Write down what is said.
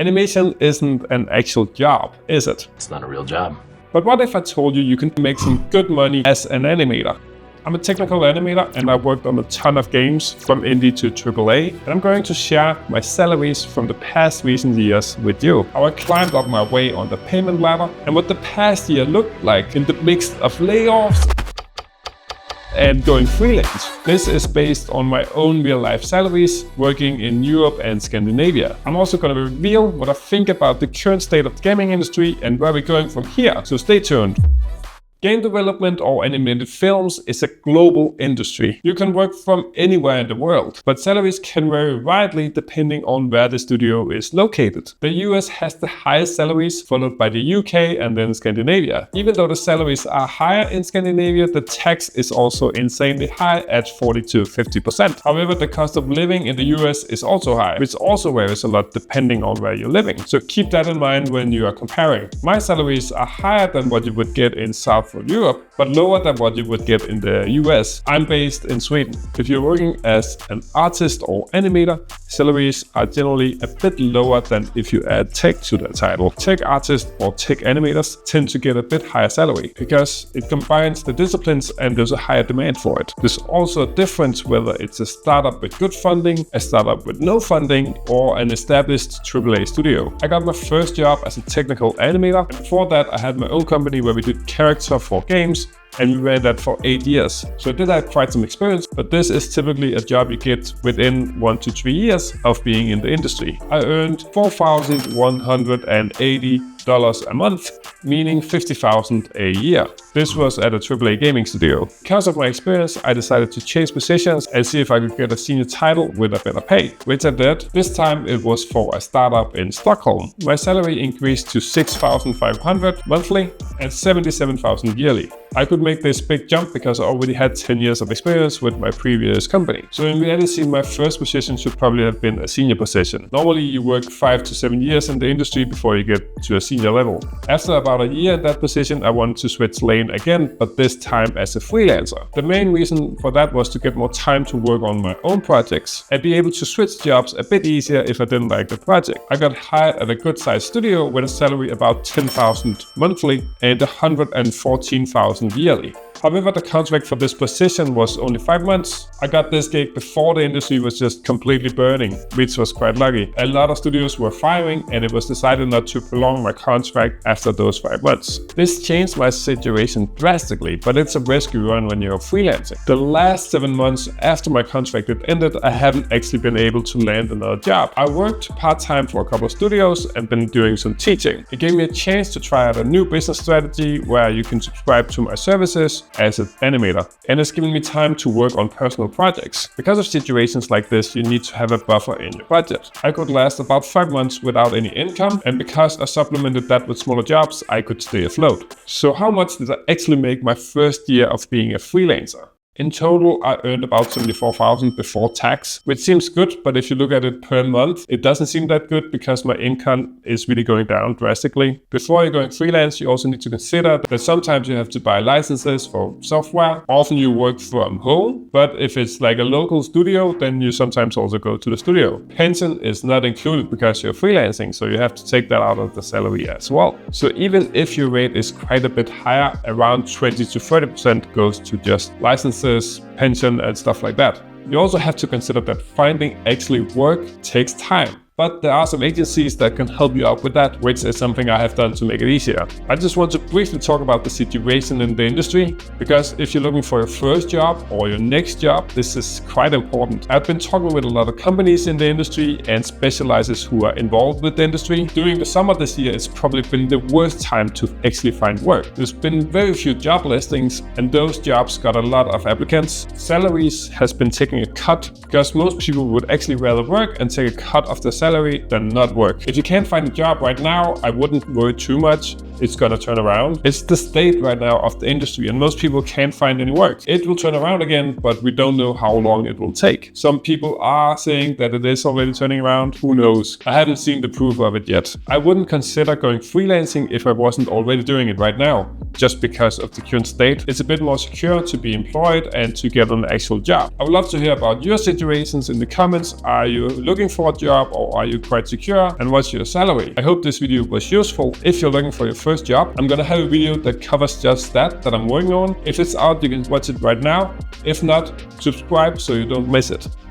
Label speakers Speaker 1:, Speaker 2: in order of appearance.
Speaker 1: Animation isn't an actual job, is it?
Speaker 2: It's not a real job.
Speaker 1: But what if I told you you can make some good money as an animator? I'm a technical animator and I worked on a ton of games from indie to AAA, and I'm going to share my salaries from the past recent years with you. How I climbed up my way on the payment ladder and what the past year looked like in the mix of layoffs and going freelance. This is based on my own real-life salaries working in Europe and Scandinavia. I'm also going to reveal what I think about the current state of the gaming industry and where we're going from here, so stay tuned. Game development or animated films is a global industry. You can work from anywhere in the world, but salaries can vary widely depending on where the studio is located. The US has the highest salaries, followed by the UK and then Scandinavia. Even though the salaries are higher in Scandinavia, the tax is also insanely high at 40 to 50%. However, the cost of living in the US is also high, which also varies a lot depending on where you're living. So keep that in mind when you are comparing. My salaries are higher than what you would get in South for Europe, but lower than what you would get in the US. I'm based in Sweden. If you're working as an artist or animator, salaries are generally a bit lower than if you add tech to the title. Tech artists or tech animators tend to get a bit higher salary because it combines the disciplines and there's a higher demand for it. There's also a difference whether it's a startup with good funding, a startup with no funding, or an established AAA studio. I got my first job as a technical animator, and before that I had my own company where we did character for games, and we ran that for 8 years. So I did have quite some experience, but this is typically a job you get within 1 to 3 years of being in the industry. I earned $4,180 a month, meaning $50,000 a year. This was at a AAA gaming studio. Because of my experience, I decided to change positions and see if I could get a senior title with a better pay, which I did. This time it was for a startup in Stockholm. My salary increased to $6,500 monthly and $77,000 yearly. I could make this big jump because I already had 10 years of experience with my previous company. So in reality, my first position should probably have been a senior position. Normally you work 5 to 7 years in the industry before you get to a senior level. After about a year in that position, I wanted to switch lane again, but this time as a freelancer. The main reason for that was to get more time to work on my own projects and be able to switch jobs a bit easier if I didn't like the project. I got hired at a good sized studio with a salary about $10,000 monthly and $114,000 yearly. However, the contract for this position was only 5 months. I got this gig before the industry was just completely burning, which was quite lucky. A lot of studios were firing and it was decided not to prolong my contract after those 5 months. This changed my situation drastically, but it's a rescue run when you're freelancing. The last 7 months after my contract had ended, I haven't actually been able to land another job. I worked part-time for a couple of studios and been doing some teaching. It gave me a chance to try out a new business strategy where you can subscribe to my services as an animator, and it's given me time to work on personal projects. Because of situations like this, you need to have a buffer in your budget. I could last about 5 months without any income, and because I supplemented that with smaller jobs, I could stay afloat. So how much did I actually make my first year of being a freelancer? In total, I earned about $74,000 before tax, which seems good, but if you look at it per month, it doesn't seem that good because my income is really going down drastically. Before you're going freelance, you also need to consider that sometimes you have to buy licenses for software. Often you work from home, but if it's like a local studio, then you sometimes also go to the studio. Pension is not included because you're freelancing, so you have to take that out of the salary as well. So even if your rate is quite a bit higher, around 20 to 30% goes to just licenses, pension and stuff like that. You also have to consider that finding actually work takes time. But there are some agencies that can help you out with that, which is something I have done to make it easier. I just want to briefly talk about the situation in the industry, because if you're looking for your first job or your next job, this is quite important. I've been talking with a lot of companies in the industry and specializers who are involved with the industry. During the summer this year, it's probably been the worst time to actually find work. There's been very few job listings and those jobs got a lot of applicants. Salaries has been taking a cut because most people would actually rather work and take a cut of their salary than not work. If you can't find a job right now, I wouldn't worry too much. it's gonna turn around. It's the state right now of the industry, and most people can't find any work. It will turn around again, but we don't know how long it will take. Some people are saying that it is already turning around. Who knows? I haven't seen the proof of it yet. I wouldn't consider going freelancing if I wasn't already doing it right now, just because of the current state. It's a bit more secure to be employed and to get an actual job. I would love to hear about your situations in the comments. Are you looking for a job, or are you quite secure? And what's your salary? I hope this video was useful. If you're looking for your first job, I'm gonna have a video that covers just that I'm working on. If it's out, you can watch it right now. If not, subscribe so you don't miss it.